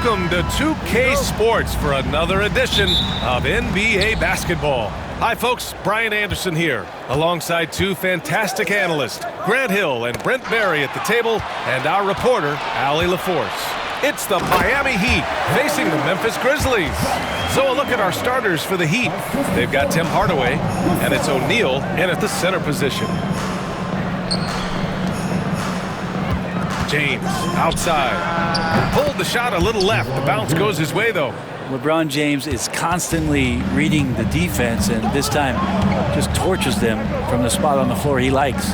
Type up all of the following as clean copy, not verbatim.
Welcome to 2K Sports for another edition of NBA basketball. Hi folks, Brian Anderson here, alongside two fantastic analysts, Grant Hill and Brent Barry at the table, and our reporter, Allie LaForce. It's the Miami Heat facing the Memphis Grizzlies. So a look at our starters for the Heat. They've got Tim Hardaway, and it's O'Neal in at the center position. James, outside. Pulled the shot a little left. The bounce goes his way, though. LeBron James is constantly reading the defense, and this time just torches them from the spot on the floor he likes.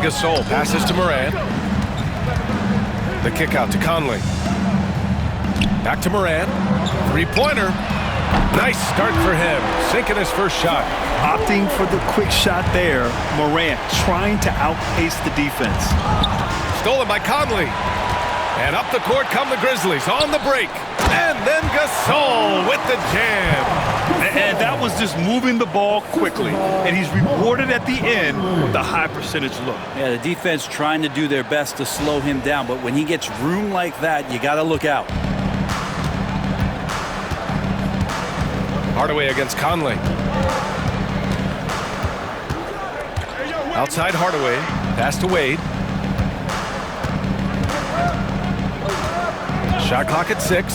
Gasol passes to Morant. The kick out to Conley. Back to Morant. Three-pointer. Nice start for him. Sinking his first shot. Opting for the quick shot there. Morant trying to outpace the defense. Stolen by Conley. And up the court come the Grizzlies on the break. And then Gasol with the jam. And that was just moving the ball quickly. And he's rewarded at the end with a high percentage look. Yeah, the defense trying to do their best to slow him down. But when he gets room like that, you got to look out. Hardaway against Conley. Outside Hardaway. Pass to Wade. Shot clock at 6.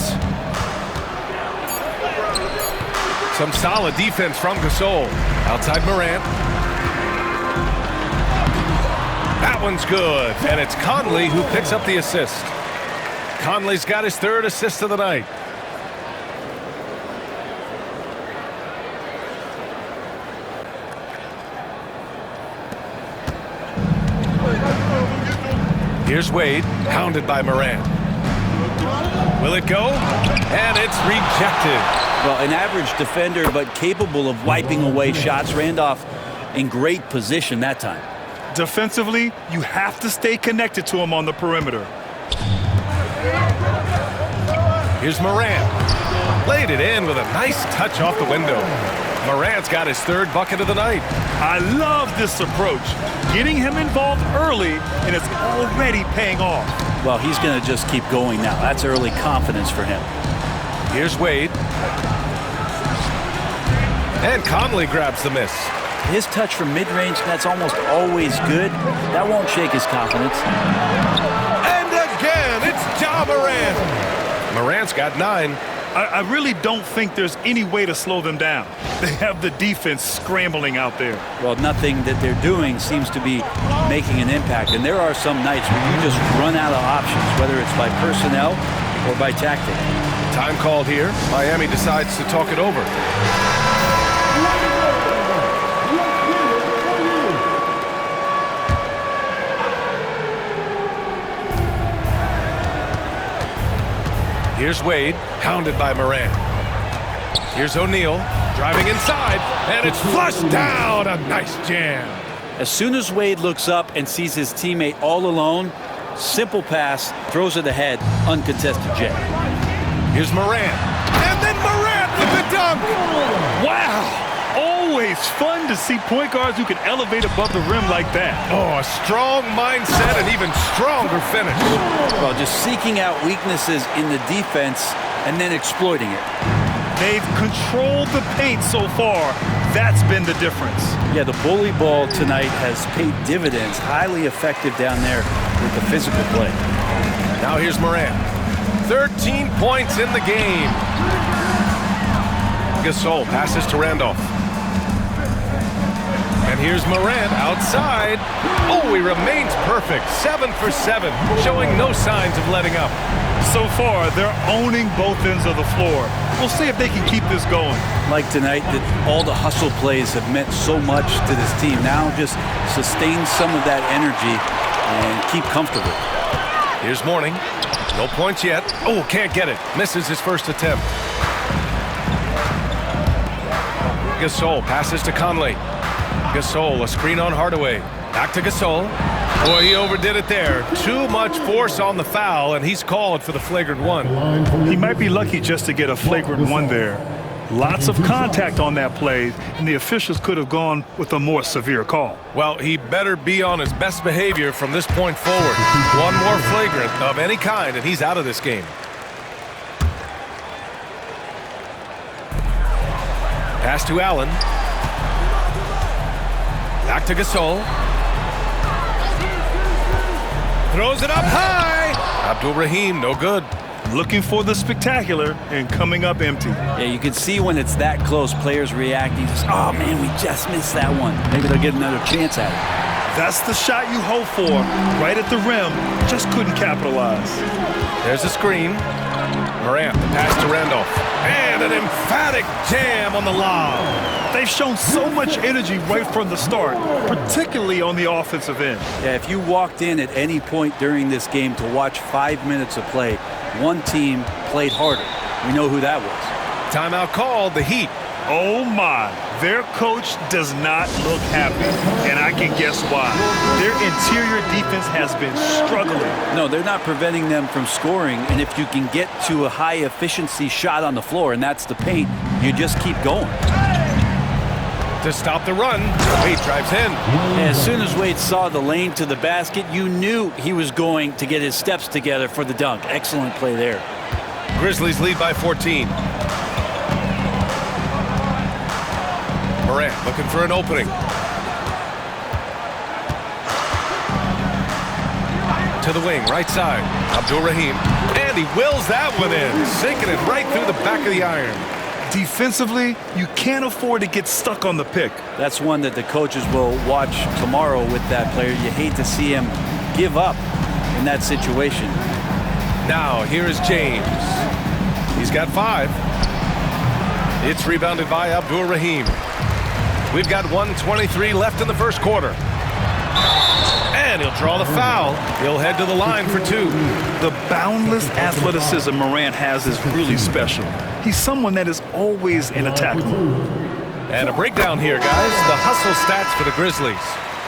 Some solid defense from Gasol. Outside Morant. That one's good. And it's Conley who picks up the assist. Conley's got his third assist of the night. Here's Wade, hounded by Morant. Will it go? And it's rejected. Well, an average defender, but capable of wiping away shots. Randolph in great position that time. Defensively, you have to stay connected to him on the perimeter. Here's Morant. Laid it in with a nice touch off the window. Morant's got his third bucket of the night. I love this approach. Getting him involved early, and it's already paying off. Well, he's going to just keep going now. That's early confidence for him. Here's Wade. And Conley grabs the miss. His touch from mid-range, that's almost always good. That won't shake his confidence. And again, it's Ja Morant. Morant's got 9. I really don't think there's any way to slow them down. They have the defense scrambling out there. Well, nothing that they're doing seems to be making an impact. And there are some nights where you just run out of options, whether it's by personnel or by tactic. Time called here. Miami decides to talk it over. Here's Wade, hounded by Morant. Here's O'Neal, driving inside, and it's flushed down. A nice jam. As soon as Wade looks up and sees his teammate all alone, simple pass, throws it ahead, uncontested jam. Here's Morant, and then Morant with the dunk. Wow! Always fun to see point guards who can elevate above the rim like that. Oh, a strong mindset and even stronger finish. Well, just seeking out weaknesses in the defense and then exploiting it. They've controlled the paint so far. That's been the difference. Yeah, the bully ball tonight has paid dividends. Highly effective down there with the physical play. Now here's Morant. 13 points in the game. Gasol passes to Randolph. And here's Morant outside. Oh, he remains perfect. 7 for 7, showing no signs of letting up. So far, they're owning both ends of the floor. We'll see if they can keep this going. Like tonight, that all the hustle plays have meant so much to this team. Now just sustain some of that energy and keep comfortable. Here's Mourning. No points yet. Oh, can't get it. Misses his first attempt. Gasol passes to Conley. Gasol, a screen on Hardaway. Back to Gasol. Boy, he overdid it there. Too much force on the foul, and he's called for the flagrant 1. He might be lucky just to get a flagrant 1 there. Lots of contact on that play, and the officials could have gone with a more severe call. Well, he better be on his best behavior from this point forward. One more flagrant of any kind, and he's out of this game. Pass to Allen. Back to Gasol. Throws it up high. Abdul-Rahim, no good. Looking for the spectacular and coming up empty. Yeah, you can see when it's that close, players reacting. Just, oh, man, we just missed that one. Maybe they'll get another chance at it. That's the shot you hope for. Right at the rim. Just couldn't capitalize. There's a screen. Morant, the pass to Randolph. And an emphatic jam on the lob. They've shown so much energy right from the start, particularly on the offensive end. Yeah, if you walked in at any point during this game to watch 5 minutes of play, one team played harder. We know who that was. Timeout called, the Heat. Oh my, their coach does not look happy, and I can guess why. Their interior defense has been struggling. No, they're not preventing them from scoring, and if you can get to a high efficiency shot on the floor, and that's the paint, you just keep going. To stop the run, Wade drives in. As soon as Wade saw the lane to the basket, you knew he was going to get his steps together for the dunk. Excellent play there. Grizzlies lead by 14. Morant looking for an opening. To the wing, right side. Abdul-Rahim. And he wills that one in, sinking it right through the back of the iron. Defensively, you can't afford to get stuck on the pick. That's one that the coaches will watch tomorrow with that player. You hate to see him give up in that situation. Now, here is James. He's got 5. It's rebounded by Abdul-Rahim. We've got 1:23 left in the first quarter. And he'll draw the foul. He'll head to the line for 2. The boundless athleticism Morant has is really special. He's someone that is always in attack mode. And a breakdown here, guys. The hustle stats for the Grizzlies.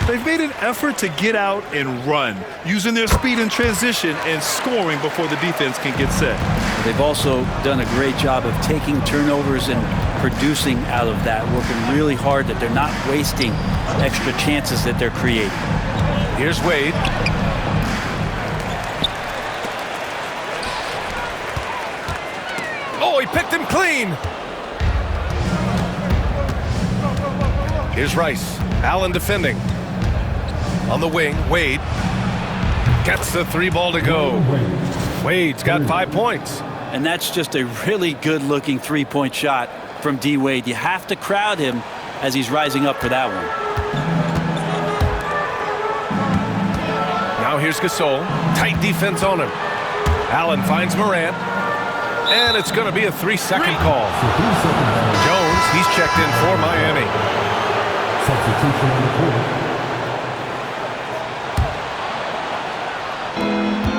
They've made an effort to get out and run, using their speed in transition and scoring before the defense can get set. They've also done a great job of taking turnovers and producing out of that, working really hard that they're not wasting extra chances that they're creating. Here's Wade. Oh, he picked him clean. Here's Rice. Allen defending. On the wing, Wade gets the 3 ball to go. Wade's got 5 points. And that's just a really good-looking three-point shot from D. Wade. You have to crowd him as he's rising up for that one. Now here's Gasol. Tight defense on him. Allen finds Morant. And it's going to be a 3-second call. Jones, he's checked in for Miami. Substitution on the court.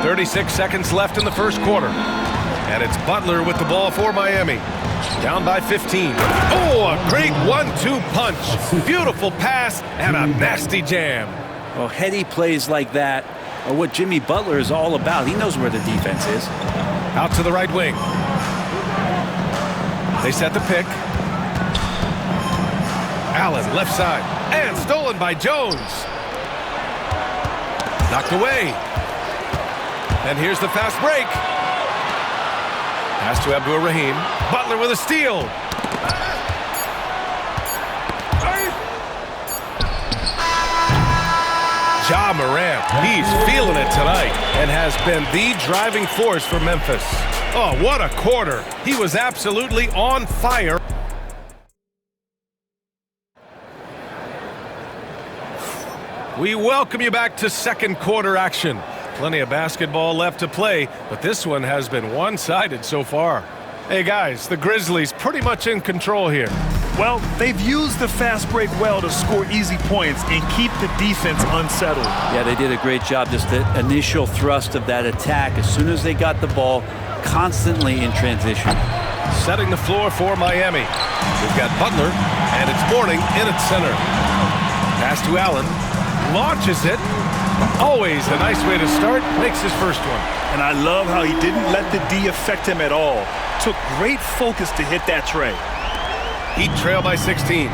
36 seconds left in the first quarter. And it's Butler with the ball for Miami. Down by 15. Oh, a great 1-2 punch. Beautiful pass and a nasty jam. Well, heady plays like that are what Jimmy Butler is all about. He knows where the defense is. Out to the right wing. They set the pick. Allen, left side. And stolen by Jones. Knocked away. And here's the fast break. Pass to Abdul-Rahim. Butler with a steal. Ja Morant, he's feeling it tonight and has been the driving force for Memphis. Oh, what a quarter. He was absolutely on fire. We welcome you back to second quarter action. Plenty of basketball left to play, but this one has been one-sided so far. Hey guys, the Grizzlies pretty much in control here. Well, they've used the fast break well to score easy points and keep the defense unsettled. Yeah, they did a great job. Just the initial thrust of that attack as soon as they got the ball, constantly in transition. Setting the floor for Miami. We've got Butler, and it's Mourning in its center. Pass to Allen. Launches it. Always a nice way to start. Makes his first one. And I love how he didn't let the D affect him at all. Took great focus to hit that tray. Heat trail by 16.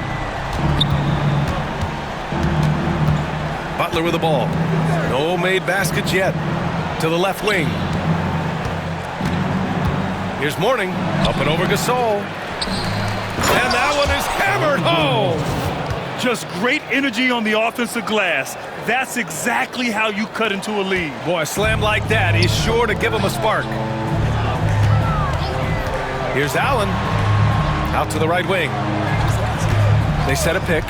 Butler with the ball. No made baskets yet. To the left wing. Here's Mourning. Up and over Gasol. And that one is hammered home. Just great energy on the offensive glass. That's exactly how you cut into a lead. Boy, a slam like that is sure to give him a spark. Here's Allen. Out to the right wing. They set a pick.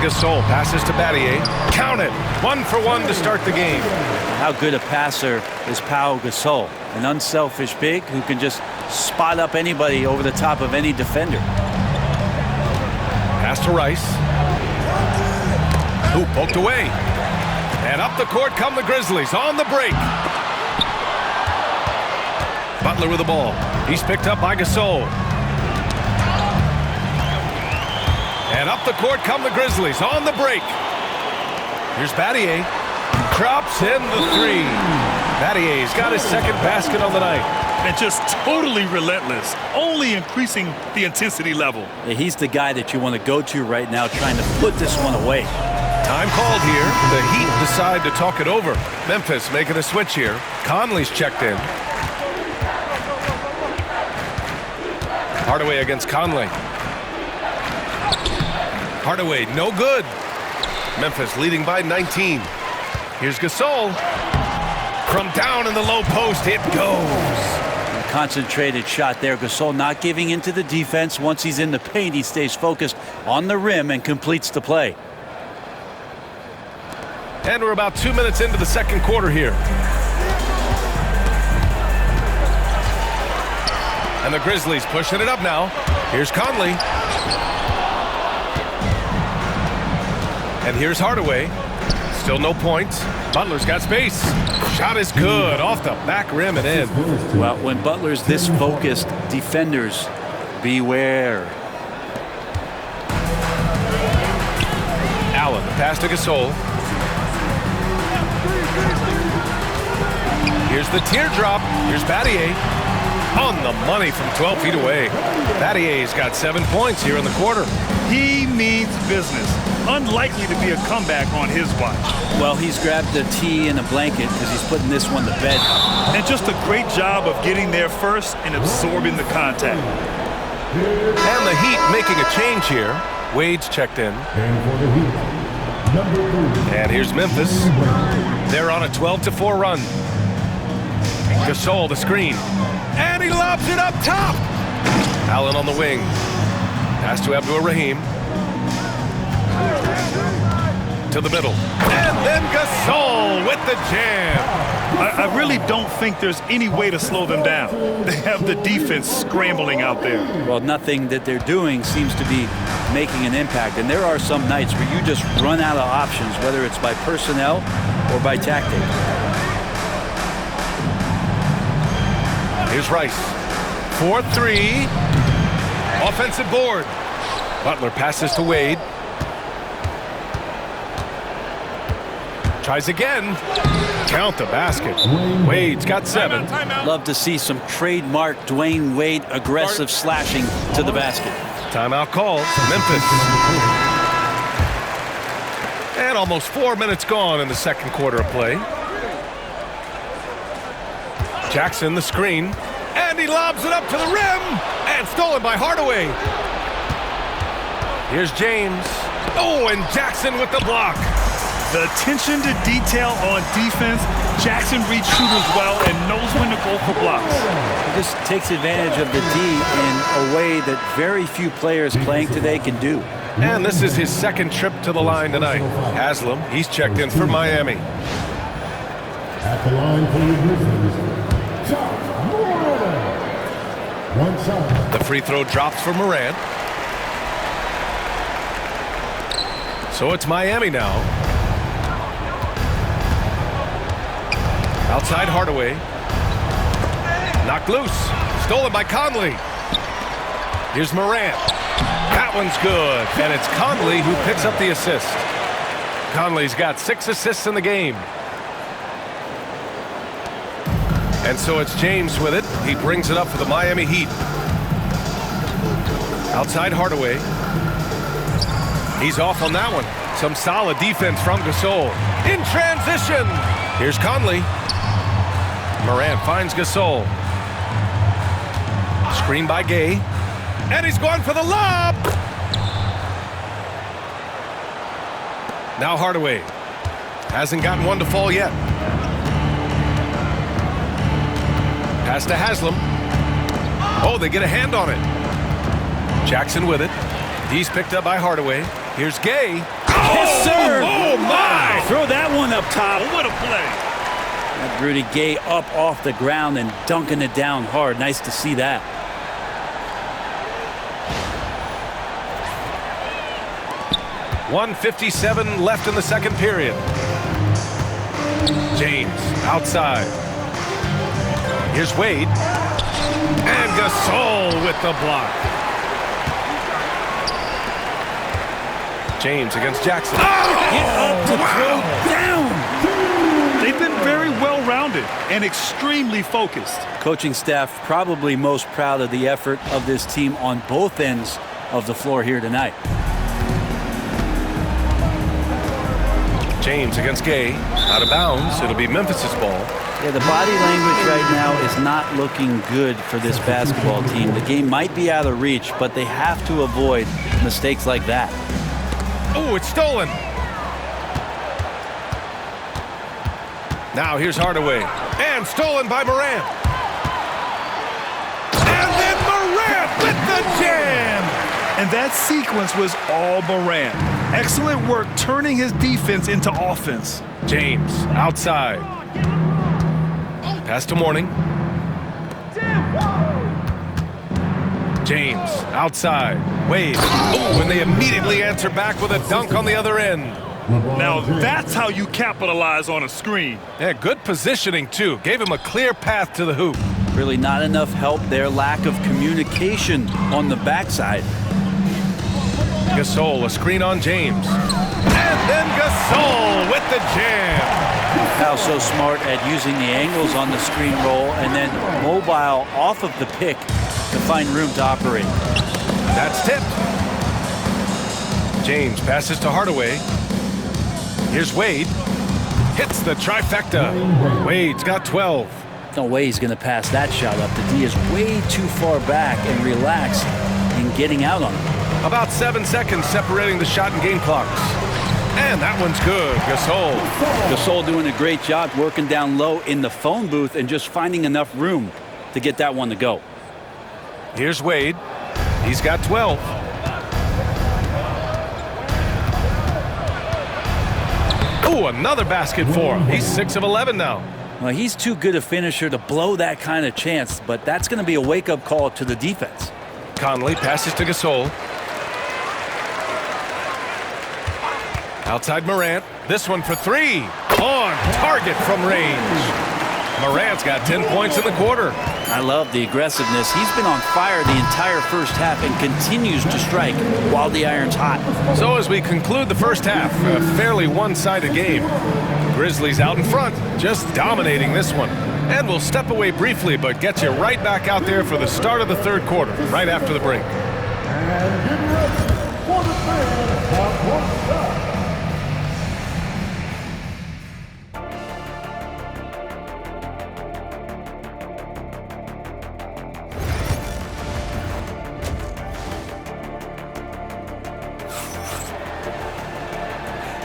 Gasol passes to Battier. Count it. 1 for 1 to start the game. How good a passer is Pau Gasol. An unselfish big who can just spot up anybody over the top of any defender. Pass to Rice. Ooh, poked away. And up the court come the Grizzlies on the break. Butler with the ball. He's picked up by Gasol. And up the court come the Grizzlies on the break. Here's Battier. Drops in the three. Battier's got his second basket on the night. And just totally relentless, only increasing the intensity level. Yeah, he's the guy that you want to go to right now, trying to put this one away. Time called here. The Heat decide to talk it over. Memphis making a switch here. Conley's checked in. Hardaway against Conley. Hardaway, no good. Memphis leading by 19. Here's Gasol. From down in the low post, it goes. A concentrated shot there. Gasol not giving into the defense. Once he's in the paint, he stays focused on the rim and completes the play. And we're about 2 minutes into the second quarter here. And the Grizzlies pushing it up now. Here's Conley. And here's Hardaway. Still no points. Butler's got space. Shot is good. Off the back rim and in. Well, when Butler's this focused, defenders, beware. Allen, pass to Gasol. Here's the teardrop. Here's Battier. On the money from 12 feet away. Battier's got 7 points here in the quarter. He means business. Unlikely to be a comeback on his watch. Well, he's grabbed a tee and a blanket because he's putting this one to bed. And just a great job of getting there first and absorbing the contact. And the Heat making a change here. Wade's checked in. And here's Memphis. They're on a 12-4 run. Gasol, the screen. And he lobs it up top. Allen on the wing. Pass to Abdur-Rahim. To the middle. And then Gasol with the jam. I really don't think there's any way to slow them down. They have the defense scrambling out there. Well, nothing that they're doing seems to be making an impact. And there are some nights where you just run out of options, whether it's by personnel or by tactic. Here's Rice. 4-3. Offensive board. Butler passes to Wade. Tries again. Count the basket. Wade's got 7. Love to see some trademark Dwayne Wade aggressive slashing to the basket. Timeout call. Memphis. And almost 4 minutes gone in the second quarter of play. Jackson the screen. And he lobs it up to the rim. And stolen by Hardaway. Here's James. Oh, and Jackson with the block. The attention to detail on defense. Jackson reads shooters well and knows when to go for blocks. He just takes advantage of the D in a way that very few players playing today can do. And this is his second trip to the line tonight. Haslam, he's checked in for Miami. At the line for the Grizzlies, one side. The free throw drops for Morant. So it's Miami now. Outside Hardaway. Knocked loose. Stolen by Conley. Here's Morant. That one's good. And it's Conley who picks up the assist. Conley's got 6 assists in the game. And so it's James with it. He brings it up for the Miami Heat. Outside Hardaway. He's off on that one. Some solid defense from Gasol. In transition. Here's Conley. Morant finds Gasol. Screen by Gay. And he's going for the lob. Now Hardaway. Hasn't gotten one to fall yet. Pass to Haslam. Oh, they get a hand on it. Jackson with it. He's picked up by Hardaway. Here's Gay. Yes, sir. Oh, my. Throw that one up top. What a play. That Rudy Gay up off the ground and dunking it down hard. Nice to see that. .157 left in the second period. James outside. Here's Wade. And Gasol with the block. James against Jackson. Get up to throw down. They've been very well-rounded and extremely focused. Coaching staff probably most proud of the effort of this team on both ends of the floor here tonight. James against Gay. Out of bounds. It'll be Memphis's ball. Yeah, the body language right now is not looking good for this basketball team. The game might be out of reach, but they have to avoid mistakes like that. Oh, it's stolen. Now here's Hardaway. And stolen by Morant. And then Morant with the jam. And that sequence was all Morant. Excellent work turning his defense into offense. James outside. Pass to Mourning. James outside. Wade. Oh, and they immediately answer back with a dunk on the other end. Now that's how you capitalize on a screen. Yeah, good positioning, too. Gave him a clear path to the hoop. Really not enough help there. Lack of communication on the backside. Gasol, a screen on James. And then Gasol with the jam. How so smart at using the angles on the screen roll and then mobile off of the pick to find room to operate. That's tipped. James passes to Hardaway. Here's Wade. Hits the trifecta. Wade's got 12. No way he's going to pass that shot up. The D is way too far back and relaxed in getting out on it. About 7 seconds separating the shot and game clocks. And that one's good. Gasol. Gasol doing a great job working down low in the phone booth and just finding enough room to get that one to go. Here's Wade. He's got 12. Oh, another basket for him. He's 6 of 11 now. Well, he's too good a finisher to blow that kind of chance, but that's going to be a wake-up call to the defense. Conley passes to Gasol. Outside Morant. This one for three. On target from range. Morant's got 10 points in the quarter. I love the aggressiveness. He's been on fire the entire first half and continues to strike while the iron's hot. So as we conclude the first half, a fairly one-sided game. Grizzlies out in front, just dominating this one. And we'll step away briefly, but get you right back out there for the start of the third quarter, right after the break.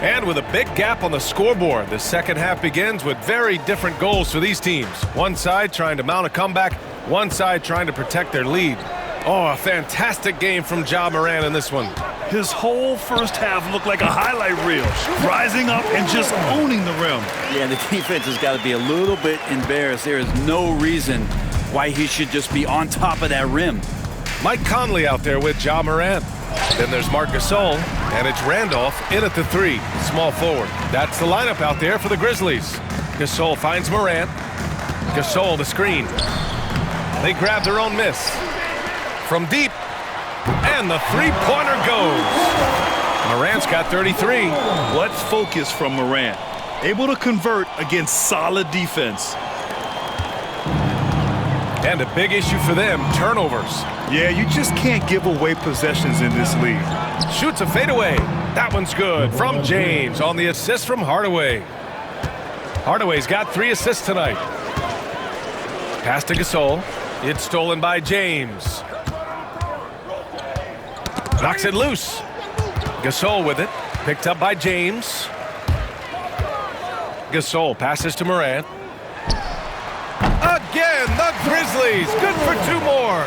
And with a big gap on the scoreboard, the second half begins with very different goals for these teams. One side trying to mount a comeback, one side trying to protect their lead. Oh, a fantastic game from Ja Morant in this one. His whole first half looked like a highlight reel, rising up and just owning the rim. Yeah, the defense has got to be a little bit embarrassed. There is no reason why he should just be on top of that rim. Mike Conley out there with Ja Morant. Then there's Marc Gasol, and it's Randolph in at the three, small forward. That's the lineup out there for the Grizzlies. Gasol finds Morant. Gasol the screen. They grab their own miss. From deep, and the three-pointer goes. Morant's got 33. What focus from Morant. Able to convert against solid defense. And a big issue for them, turnovers. Yeah, you just can't give away possessions in this league. Shoots a fadeaway. That one's good from James on the assist from Hardaway. Hardaway's got 3 assists tonight. Pass to Gasol. It's stolen by James. Knocks it loose. Gasol with it. Picked up by James. Gasol passes to Morant. Again, the Grizzlies. Good for 2 more.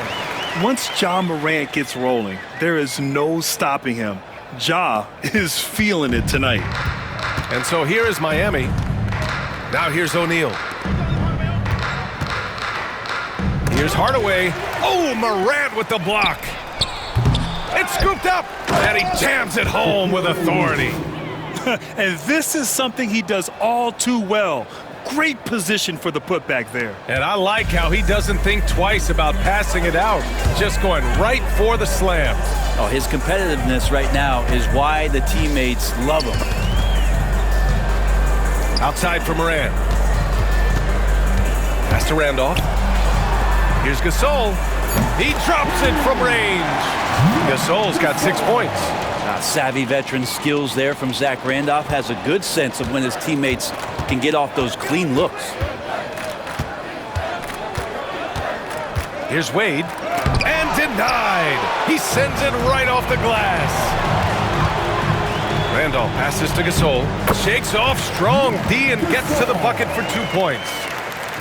Once Ja Morant gets rolling, there is no stopping him. Ja is feeling it tonight. And so here is Miami. Now here's O'Neal. Here's Hardaway. Oh, Morant with the block. It's scooped up, and he jams it home with authority. And this is something he does all too well. Great position for the putback there. And I like how he doesn't think twice about passing it out, just going right for the slam. Oh, his competitiveness right now is why the teammates love him. Outside for Morant. Pass to Randolph. Here's Gasol. He drops it from range. Gasol's got 6 points. Savvy veteran skills there from Zach Randolph. Has a good sense of when his teammates can get off those clean looks. Here's Wade. And denied. He sends it right off the glass. Randolph passes to Gasol. Shakes off strong D and gets to the bucket for 2 points.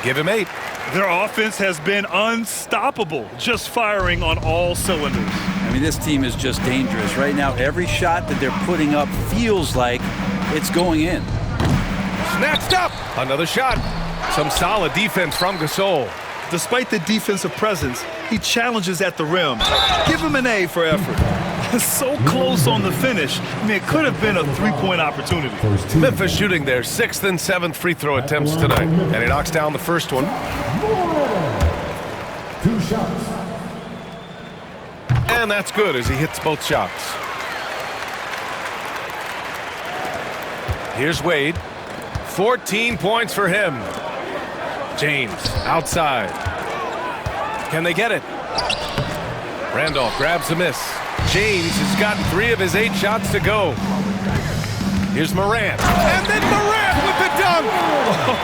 Give him 8. Their offense has been unstoppable, just firing on all cylinders. I mean, this team is just dangerous. Right now, every shot that they're putting up feels like it's going in. Snatched up. Another shot. Some solid defense from Gasol. Despite the defensive presence, he challenges at the rim. Give him an A for effort. So close on the finish. I mean, it could have been a 3-point opportunity. Memphis shooting their 6th and 7th free throw attempts tonight. And he knocks down the first one. 2 shots. And that's good as he hits both shots. Here's Wade. 14 points for him. James outside. Can they get it? Randolph grabs a miss. James has gotten 3 of his 8 shots to go. Here's Morant. And then Morant with the dunk.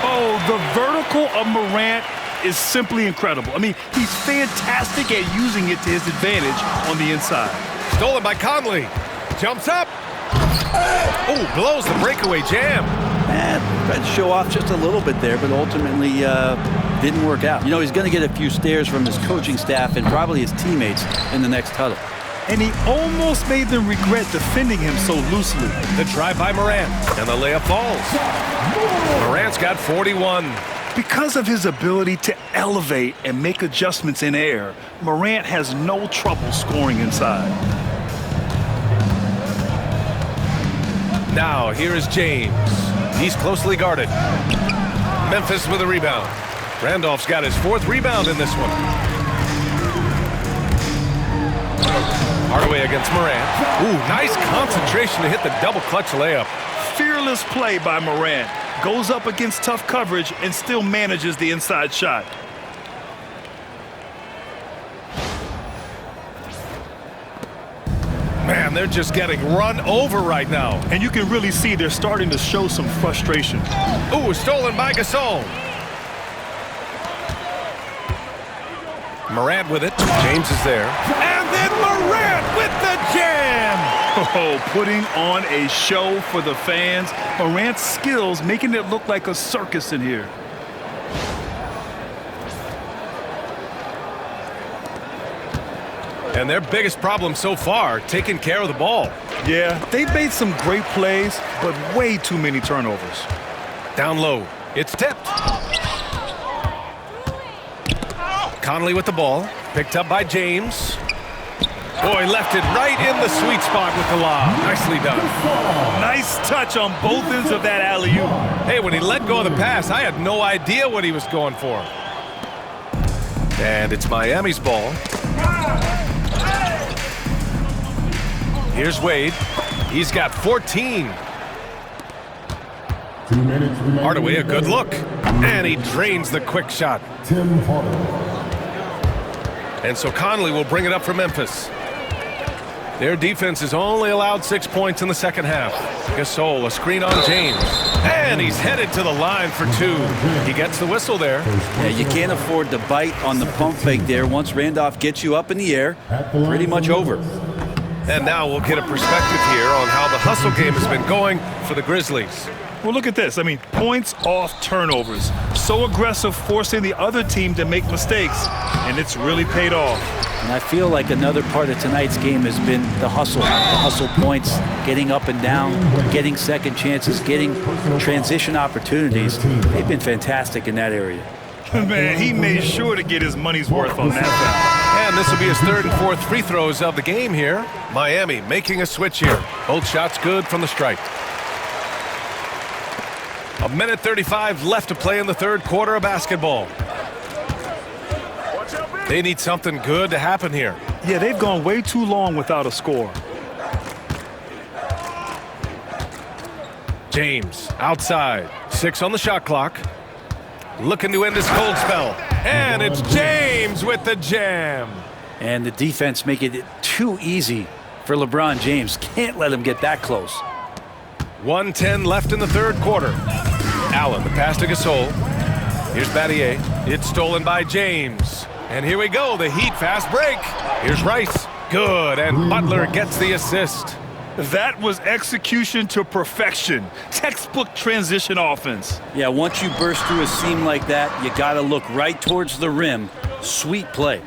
Oh, the vertical of Morant is simply incredible. I mean, he's fantastic at using it to his advantage on the inside. Stolen by Conley. Jumps up. Oh, blows the breakaway jam. Tried to show off just a little bit there, but ultimately didn't work out. You know, he's going to get a few stares from his coaching staff and probably his teammates in the next huddle. And he almost made them regret defending him so loosely. The drive by Morant, and the layup falls. Morant's got 41. Because of his ability to elevate and make adjustments in air, Morant has no trouble scoring inside. Now, here is James. He's closely guarded. Memphis with a rebound. Randolph's got his 4th rebound in this one. Hardaway against Morant. Ooh, nice concentration to hit the double clutch layup. Fearless play by Morant. Goes up against tough coverage and still manages the inside shot. Man, they're just getting run over right now. And you can really see they're starting to show some frustration. Ooh, stolen by Gasol. Morant with it. James is there. And then Morant with the jam. Oh, putting on a show for the fans. Morant's skills making it look like a circus in here. And their biggest problem so far, taking care of the ball. Yeah, they've made some great plays, but way too many turnovers. Down low. It's tipped. Conley with the ball. Picked up by James. Boy, left it right in the sweet spot with the lob. Nicely done. Nice touch on both ends of that alley-oop. Hey, when he let go of the pass, I had no idea what he was going for. And it's Miami's ball. Here's Wade. He's got 14. 2 minutes remaining. Hardaway, a good look. And he drains the quick shot. Tim Hardaway. And so Conley will bring it up for Memphis. Their defense has only allowed 6 points in the second half. Gasol, a screen on James. And he's headed to the line for 2. He gets the whistle there. Yeah, you can't afford to bite on the pump fake there. Once Randolph gets you up in the air, pretty much over. And now we'll get a perspective here on how the hustle game has been going for the Grizzlies. Well, look at this. I mean, points off turnovers. So aggressive, forcing the other team to make mistakes. And it's really paid off. And I feel like another part of tonight's game has been the hustle points, getting up and down, getting second chances, getting transition opportunities. They've been fantastic in that area. Man, he made sure to get his money's worth on that foul. And this will be his 3rd and 4th free throws of the game here. Miami making a switch here. Both shots good from the stripe. 1:35 left to play in the 3rd quarter of basketball. They need something good to happen here. Yeah, they've gone way too long without a score. James outside. 6 on the shot clock. Looking to end his cold spell. And it's James with the jam. And the defense making it too easy for LeBron James. Can't let him get that close. 1:10 left in the 3rd quarter. Allen, the pass to Gasol. Here's Battier. It's stolen by James. And here we go, the Heat fast break. Here's Rice. Good, and Butler gets the assist. That was execution to perfection. Textbook transition offense. Yeah, once you burst through a seam like that, you got to look right towards the rim. Sweet play.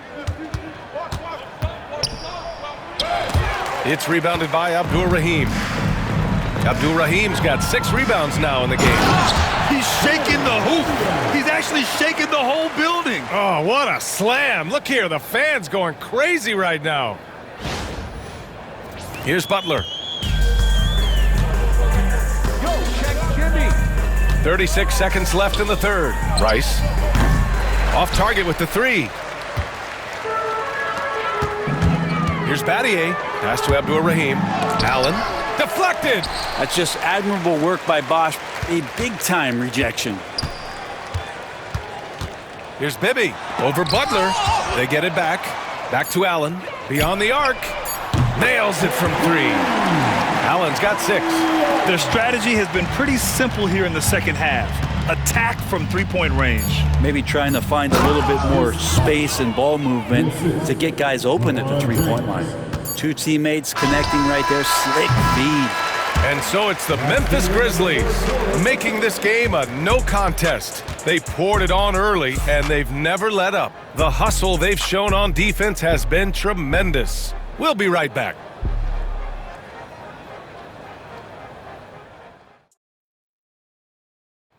It's rebounded by Abdul-Rahim. Abdul-Rahim's got 6 rebounds now in the game. He's shaking the hoop. He's actually shaking the whole building. Oh, what a slam. Look here, the fans going crazy right now. Here's Butler. 36 seconds left in the 3rd. Rice. Off target with the 3. Here's Battier. Pass to Abdul-Rahim. Allen. Deflected. That's just admirable work by Bosch. A big-time rejection. Here's Bibby. Over Butler. They get it back. Back to Allen. Beyond the arc. Nails it from 3. Allen's got 6. Their strategy has been pretty simple here in the second half. Attack from 3-point range. Maybe trying to find a little bit more space and ball movement to get guys open at the 3-point line. 2 teammates connecting right there. Slick feed. And so it's the Memphis Grizzlies making this game a no contest. They poured it on early, and they've never let up. The hustle they've shown on defense has been tremendous. We'll be right back.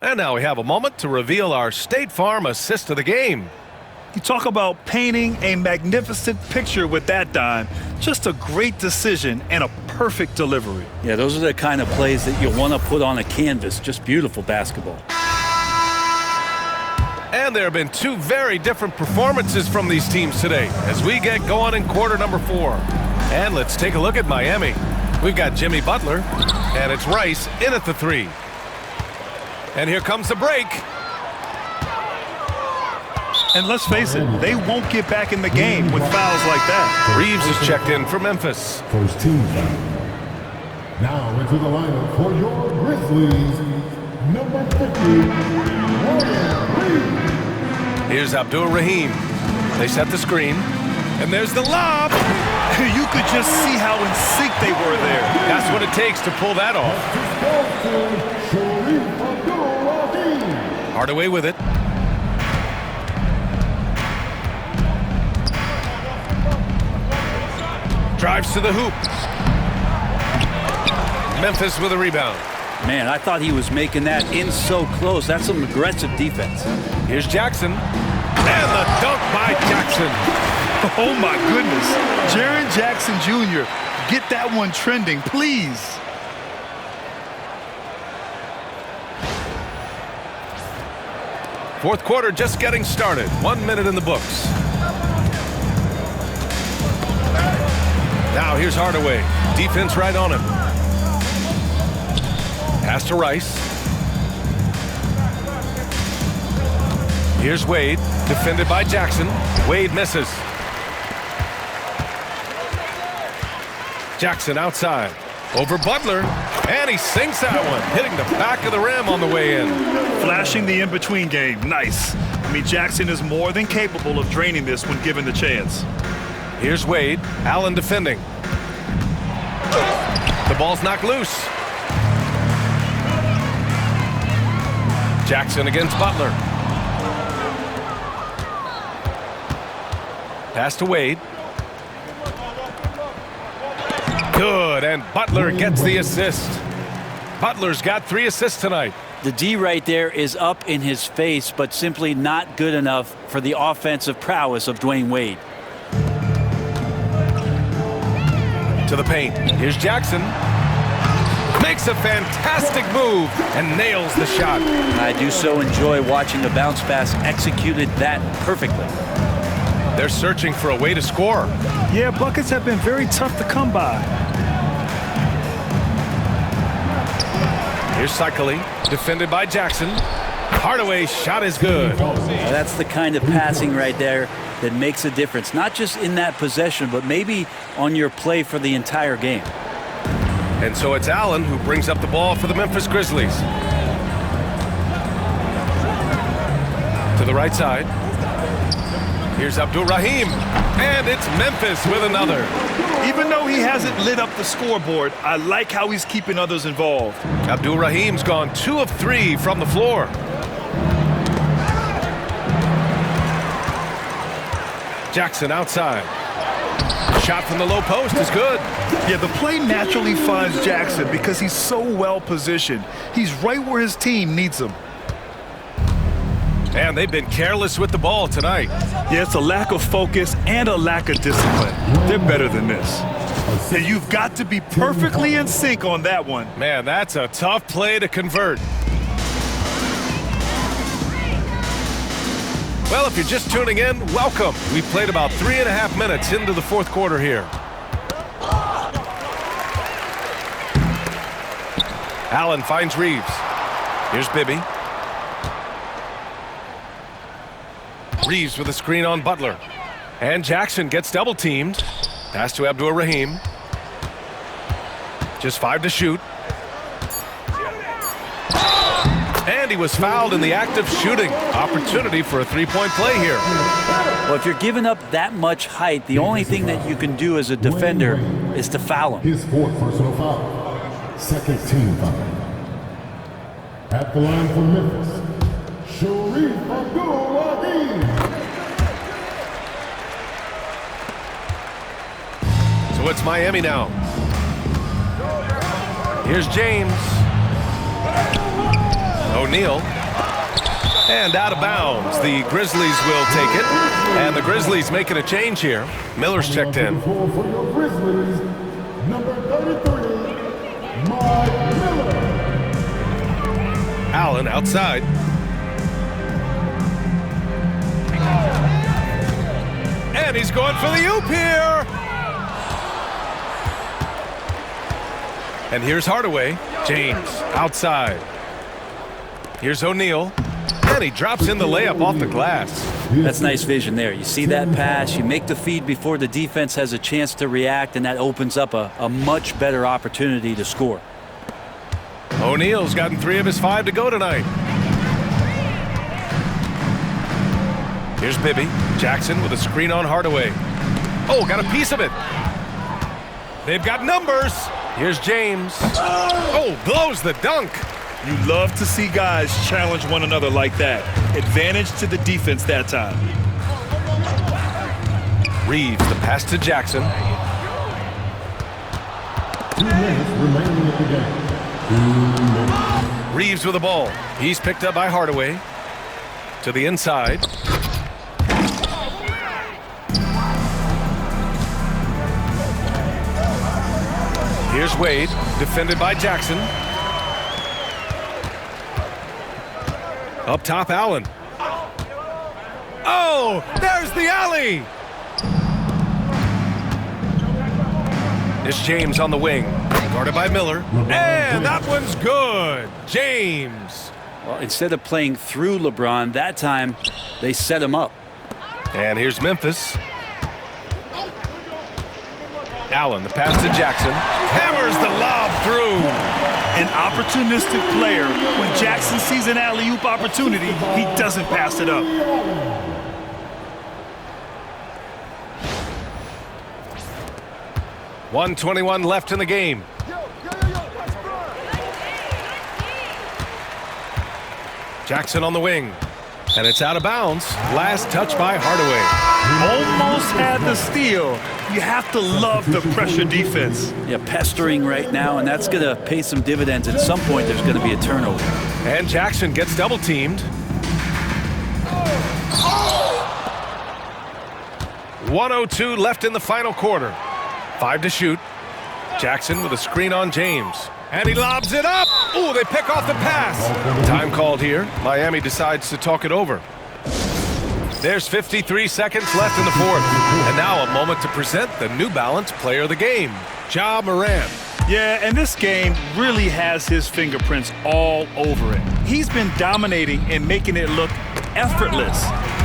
And now we have a moment to reveal our State Farm assist of the game. You talk about painting a magnificent picture with that dime. Just a great decision and a perfect delivery. Yeah, those are the kind of plays that you want to put on a canvas. Just beautiful basketball. And there have been 2 very different performances from these teams today as we get going in quarter number 4. And let's take a look at Miami. We've got Jimmy Butler, and it's Rice in at the 3. And here comes the break. And let's face it, they won't get back in the game with fouls like that. Reeves is checked in for Memphis. First team foul. Now into the lineup for your Grizzlies, number 50, Reeves. Here's Abdul-Rahim. They set the screen. And there's the lob. You could just see how in sync they were there. That's what it takes to pull that off. Hardaway with it. Drives to the hoop. Memphis with a rebound. Man, I thought he was making that in so close. That's some aggressive defense. Here's Jackson. And the dunk by Jackson. Oh, my goodness. Jaren Jackson Jr., get that one trending, please. Fourth quarter just getting started. 1 minute in the books. Now here's Hardaway. Defense right on him. Pass to Rice. Here's Wade. Defended by Jackson. Wade misses. Jackson outside. Over Butler. And he sinks that one, hitting the back of the rim on the way in. Flashing the in-between game. Nice. I mean, Jackson is more than capable of draining this when given the chance. Here's Wade. Allen defending. The ball's knocked loose. Jackson against Butler. Pass to Wade. Good, and Butler gets the assist. Butler's got 3 assists tonight. The D right there is up in his face, but simply not good enough for the offensive prowess of Dwayne Wade. To the paint. Here's Jackson. Makes a fantastic move and nails the shot. I do so enjoy watching a bounce pass executed that perfectly. They're searching for a way to score. Yeah, buckets have been very tough to come by. Here's Cycling, defended by Jackson. Hardaway's shot is good. That's the kind of passing right there that makes a difference, not just in that possession, but maybe on your play for the entire game. And so it's Allen who brings up the ball for the Memphis Grizzlies. To the right side. Here's Abdul-Rahim. And it's Memphis with another. Even though he hasn't lit up the scoreboard, I like how he's keeping others involved. Abdul-Rahim's gone 2 of 3 from the floor. Jackson outside. Shot from the low post is good. Yeah, the play naturally finds Jackson because he's so well positioned. He's right where his team needs him. And they've been careless with the ball tonight. Yeah, it's a lack of focus and a lack of discipline. They're better than this. And you've got to be perfectly in sync on that one. Man, that's a tough play to convert. Well, if you're just tuning in, welcome. We've played about 3.5 minutes into the 4th quarter here. Allen finds Reeves. Here's Bibby. Reeves with a screen on Butler. And Jackson gets double teamed. Pass to Abdul-Rahim. Just 5 to shoot. And he was fouled in the act of shooting. Opportunity for a 3-point play here. Well, if you're giving up that much height, the only thing that you can do as a defender is to foul him. His 4th personal foul. 2nd team foul. At the line for Memphis, Sharif Abdul-Rahim. So it's Miami now. Here's James. O'Neal. And out of bounds. The Grizzlies will take it. And the Grizzlies making a change here. Miller's checked in. For your Grizzlies, number 33, Mike Miller. Allen outside. And he's going for the oop here. And here's Hardaway. James outside. Here's O'Neal. And he drops in the layup off the glass. That's nice vision there. You see that pass, you make the feed before the defense has a chance to react, and that opens up a much better opportunity to score. O'Neal's gotten 3 of his 5 to go tonight. Here's Bibby. Jackson with a screen on Hardaway. Oh, got a piece of it. They've got numbers. Here's James. Oh, blows the dunk. You love to see guys challenge one another like that. Advantage to the defense that time. Reeves, the pass to Jackson. 2 minutes remaining in the game. 2 minutes. Reeves with the ball. He's picked up by Hardaway. To the inside. Here's Wade, defended by Jackson. Up top, Allen. Oh, there's the alley. It's James on the wing, guarded by Miller. And that one's good. James. Well, instead of playing through LeBron, that time they set him up. And here's Memphis. Allen, the pass to Jackson. Hammers the lob through. An opportunistic player. When Jackson sees an alley-oop opportunity, he doesn't pass it up. .121 left in the game. Jackson on the wing. And it's out of bounds. Last touch by Hardaway. Almost had the steal. You have to love the pressure defense. Yeah, pestering right now, and that's going to pay some dividends. At some point, there's going to be a turnover. And Jackson gets double-teamed. 1:02 left in the final quarter. 5 to shoot. Jackson with a screen on James. And he lobs it up. Ooh, they pick off the pass. Time called here. Miami decides to talk it over. There's 53 seconds left in the fourth. And now a moment to present the New Balance Player of the Game, Ja Morant. Yeah, and this game really has his fingerprints all over it. He's been dominating and making it look effortless.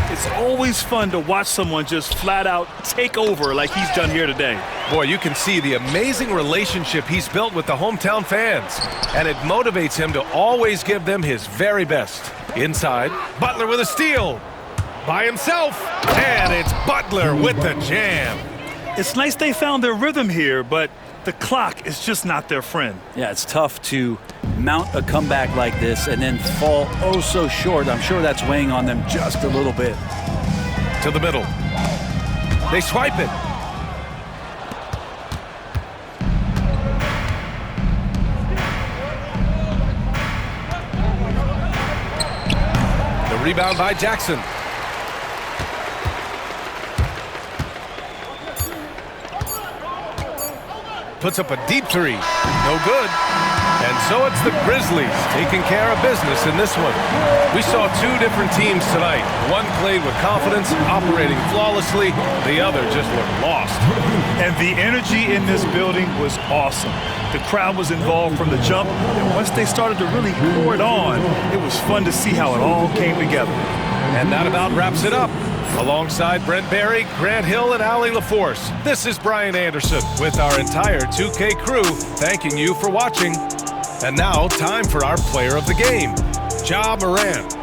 It's always fun to watch someone just flat out take over like he's done here today. Boy, you can see the amazing relationship he's built with the hometown fans, and it motivates him to always give them his very best. Inside, Butler with a steal. By himself, and it's Butler with the jam. It's nice they found their rhythm here, but the clock is just not their friend. Yeah, it's tough to mount a comeback like this and then fall oh so short. I'm sure that's weighing on them just a little bit. To the middle. They swipe it. The rebound by Jackson. Puts up a deep three. No good. And so it's the Grizzlies taking care of business in this one. We saw two different teams tonight. One played with confidence, operating flawlessly. The other just looked lost. And the energy in this building was awesome. The crowd was involved from the jump, and once they started to really pour it on, it was fun to see how it all came together. And that about wraps it up. Alongside Brent Barry, Grant Hill, and Allie LaForce, this is Brian Anderson with our entire 2K crew thanking you for watching. And now, time for our player of the game, Ja Morant.